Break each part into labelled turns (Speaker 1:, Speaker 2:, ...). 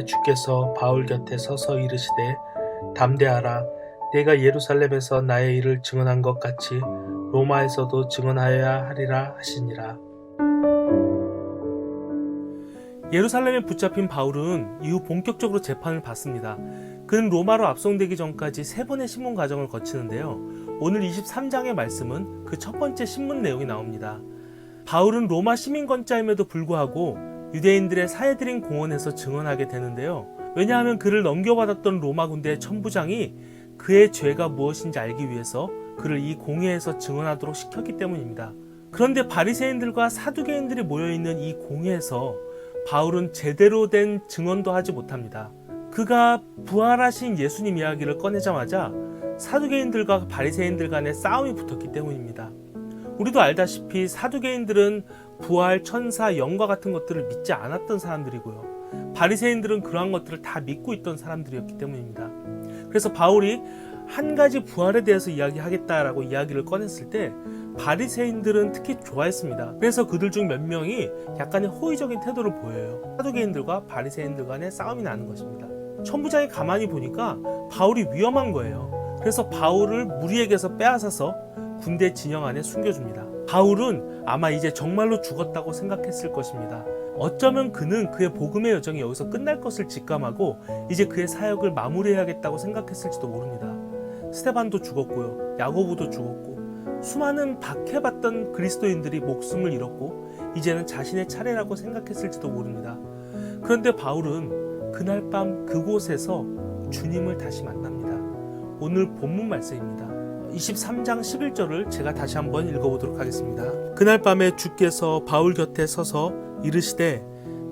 Speaker 1: 날밤에 주께서 바울 곁에 서서 이르시되 담대하라 내가 예루살렘에서 나의 일을 증언한 것 같이 로마에서도 증언하여야 하리라 하시니라.
Speaker 2: 예루살렘에 붙잡힌 바울은 이후 본격적으로 재판을 받습니다. 그는 로마로 압송되기 전까지 3번의 신문 과정을 거치는데요. 오늘 23장의 말씀은 그 첫 번째 신문 내용이 나옵니다. 바울은 로마 시민권자임에도 불구하고 유대인들의 사해드린 공원에서 증언하게 되는데요. 왜냐하면 그를 넘겨받았던 로마 군대의 천부장이 그의 죄가 무엇인지 알기 위해서 그를 이 공회에서 증언하도록 시켰기 때문입니다. 그런데 바리새인들과 사두개인들이 모여있는 이 공회에서 바울은 제대로 된 증언도 하지 못합니다. 그가 부활하신 예수님 이야기를 꺼내자마자 사두개인들과 바리새인들 간에 싸움이 붙었기 때문입니다. 우리도 알다시피 사두개인들은 부활, 천사, 영과 같은 것들을 믿지 않았던 사람들이고요. 바리새인들은 그러한 것들을 다 믿고 있던 사람들이었기 때문입니다. 그래서 바울이 한 가지 부활에 대해서 이야기하겠다라고 이야기를 꺼냈을 때 바리새인들은 특히 좋아했습니다. 그래서 그들 중 몇 명이 약간의 호의적인 태도를 보여요. 사두개인들과 바리새인들 간의 싸움이 나는 것입니다. 천부장이 가만히 보니까 바울이 위험한 거예요. 그래서 바울을 무리에게서 빼앗아서 군대 진영 안에 숨겨줍니다. 바울은 아마 이제 정말로 죽었다고 생각했을 것입니다. 어쩌면 그는 그의 복음의 여정이 여기서 끝날 것을 직감하고 이제 그의 사역을 마무리해야겠다고 생각했을지도 모릅니다. 스데반도 죽었고요. 야고보도 죽었고 수많은 박해받던 그리스도인들이 목숨을 잃었고 이제는 자신의 차례라고 생각했을지도 모릅니다. 그런데 바울은 그날 밤 그곳에서 주님을 다시 만납니다. 오늘 본문 말씀입니다. 23장 11절을 제가 다시 한번 읽어보도록 하겠습니다. 그날 밤에 주께서 바울 곁에 서서 이르시되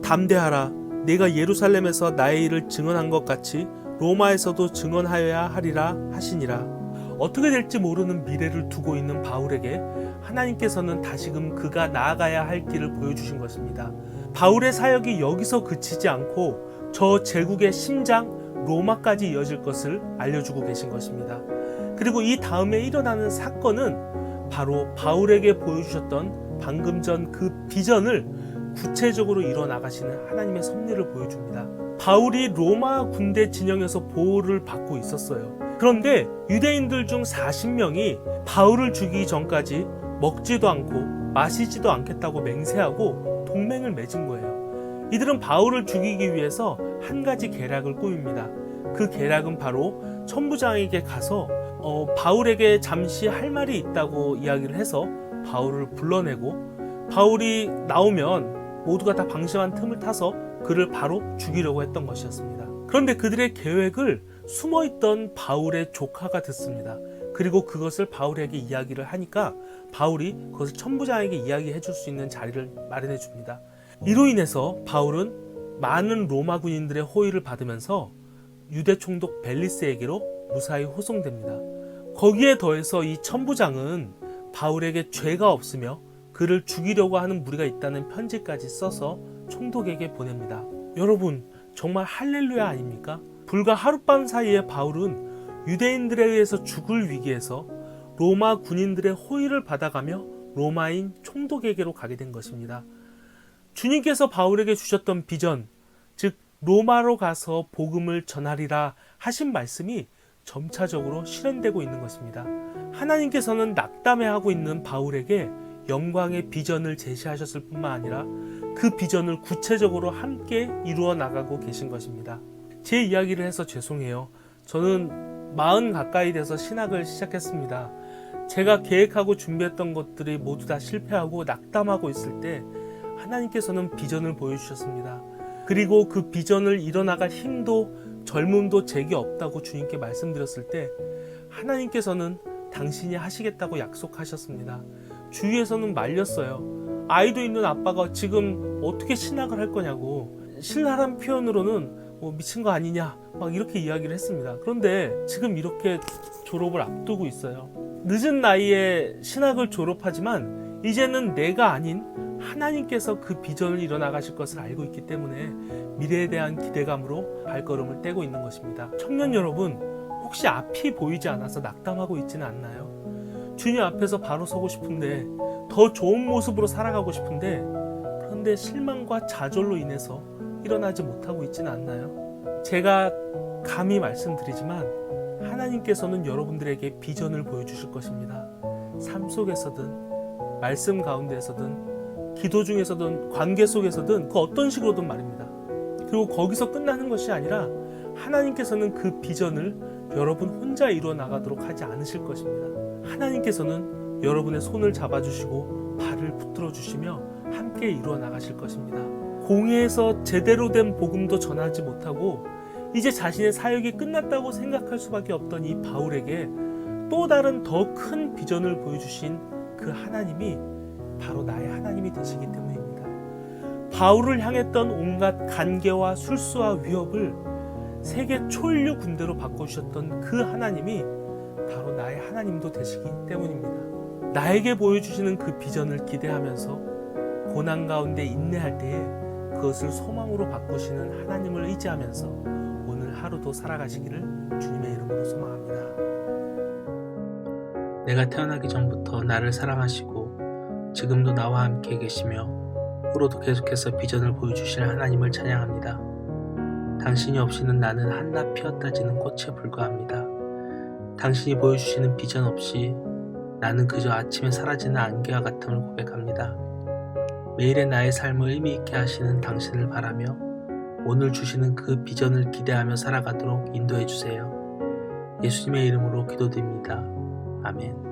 Speaker 2: 담대하라 내가 예루살렘에서 나의 일을 증언한 것 같이 로마에서도 증언하여야 하리라 하시니라. 어떻게 될지 모르는 미래를 두고 있는 바울에게 하나님께서는 다시금 그가 나아가야 할 길을 보여주신 것입니다. 바울의 사역이 여기서 그치지 않고 저 제국의 심장 로마까지 이어질 것을 알려주고 계신 것입니다. 그리고 이 다음에 일어나는 사건은 바로 바울에게 보여주셨던 방금 전 그 비전을 구체적으로 이뤄나가시는 하나님의 섭리를 보여줍니다. 바울이 로마 군대 진영에서 보호를 받고 있었어요. 그런데 유대인들 중 40명이 바울을 죽이기 전까지 먹지도 않고 마시지도 않겠다고 맹세하고 동맹을 맺은 거예요. 이들은 바울을 죽이기 위해서 한 가지 계략을 꾸밉니다. 그 계략은 바로 천부장에게 가서 바울에게 잠시 할 말이 있다고 이야기를 해서 바울을 불러내고 바울이 나오면 모두가 다 방심한 틈을 타서 그를 바로 죽이려고 했던 것이었습니다. 그런데 그들의 계획을 숨어있던 바울의 조카가 듣습니다. 그리고 그것을 바울에게 이야기를 하니까 바울이 그것을 천부장에게 이야기해 줄 수 있는 자리를 마련해 줍니다. 이로 인해서 바울은 많은 로마 군인들의 호의를 받으면서 유대 총독 벨리스에게로 무사히 호송됩니다. 거기에 더해서 이 천부장은 바울에게 죄가 없으며 그를 죽이려고 하는 무리가 있다는 편지까지 써서 총독에게 보냅니다. 여러분 정말 할렐루야 아닙니까? 불과 하룻밤 사이에 바울은 유대인들에 의해서 죽을 위기에서 로마 군인들의 호의를 받아가며 로마인 총독에게로 가게 된 것입니다. 주님께서 바울에게 주셨던 비전, 즉 로마로 가서 복음을 전하리라 하신 말씀이 점차적으로 실현되고 있는 것입니다. 하나님께서는 낙담해하고 있는 바울에게 영광의 비전을 제시하셨을 뿐만 아니라 그 비전을 구체적으로 함께 이루어 나가고 계신 것입니다. 제 이야기를 해서 죄송해요. 저는 40 가까이 돼서 신학을 시작했습니다. 제가 계획하고 준비했던 것들이 모두 다 실패하고 낙담하고 있을 때 하나님께서는 비전을 보여주셨습니다. 그리고 그 비전을 이뤄나갈 힘도 젊음도 제게 없다고 주님께 말씀드렸을 때 하나님께서는 당신이 하시겠다고 약속하셨습니다. 주위에서는 말렸어요. 아이도 있는 아빠가 지금 어떻게 신학을 할 거냐고. 신랄한 표현으로는 미친 거 아니냐 막 이렇게 이야기를 했습니다. 그런데 지금 이렇게 졸업을 앞두고 있어요. 늦은 나이에 신학을 졸업하지만 이제는 내가 아닌 하나님께서 그 비전을 이뤄나가실 것을 알고 있기 때문에 미래에 대한 기대감으로 발걸음을 떼고 있는 것입니다. 청년 여러분, 혹시 앞이 보이지 않아서 낙담하고 있지는 않나요? 주님 앞에서 바로 서고 싶은데, 더 좋은 모습으로 살아가고 싶은데, 그런데 실망과 좌절로 인해서 일어나지 못하고 있지는 않나요? 제가 감히 말씀드리지만 하나님께서는 여러분들에게 비전을 보여주실 것입니다. 삶 속에서든 말씀 가운데에서든 기도 중에서든 관계 속에서든 그 어떤 식으로든 말입니다. 그리고 거기서 끝나는 것이 아니라 하나님께서는 그 비전을 여러분 혼자 이루어 나가도록 하지 않으실 것입니다. 하나님께서는 여러분의 손을 잡아주시고 발을 붙들어 주시며 함께 이루어 나가실 것입니다. 공회에서 제대로 된 복음도 전하지 못하고 이제 자신의 사역이 끝났다고 생각할 수밖에 없던 이 바울에게 또 다른 더 큰 비전을 보여주신 그 하나님이 바로 나의 하나님이 되시기 때문입니다. 바울을 향했던 온갖 간계와 술수와 위협을 세계 초인류 군대로 바꿔주셨던 그 하나님이 바로 나의 하나님도 되시기 때문입니다. 나에게 보여주시는 그 비전을 기대하면서 고난 가운데 인내할 때에 그것을 소망으로 바꾸시는 하나님을 의지하면서 오늘 하루도 살아가시기를 주님의 이름으로 소망합니다.
Speaker 1: 내가 태어나기 전부터 나를 사랑하시고 지금도 나와 함께 계시며 후로도 계속해서 비전을 보여주실 하나님을 찬양합니다. 당신이 없이는 나는 한낱 피었다지는 꽃에 불과합니다. 당신이 보여주시는 비전 없이 나는 그저 아침에 사라지는 안개와 같음을 고백합니다. 매일의 나의 삶을 의미 있게 하시는 당신을 바라며 오늘 주시는 그 비전을 기대하며 살아가도록 인도해 주세요. 예수님의 이름으로 기도드립니다. 아멘.